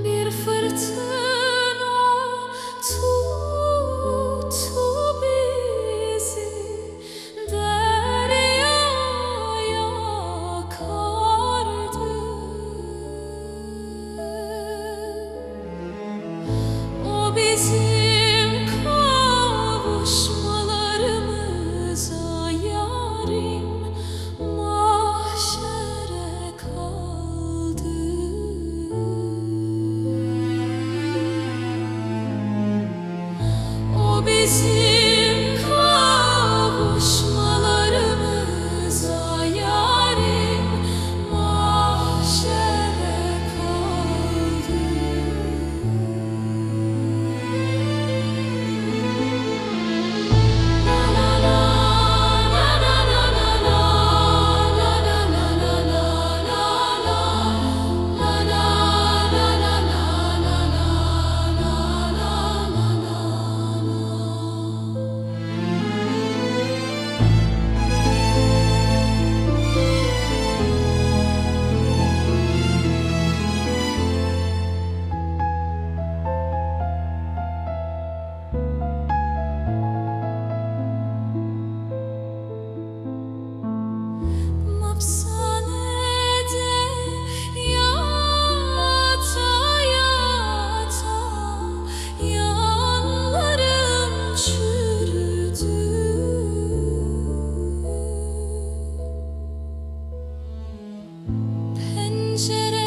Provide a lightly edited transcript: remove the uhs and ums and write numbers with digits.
Bir fırtına tuttu bizi, deryaya kardı. O bizim kavuşmalarımıza yarim mahşere kaldı. O bizim kavuşmalarımıza yarim mahşere kaldı. La la la, la la la la la, la la la la la, la la, la la la la la, la la la Hapishanede yata yata yanlarım çürüdü. Pencere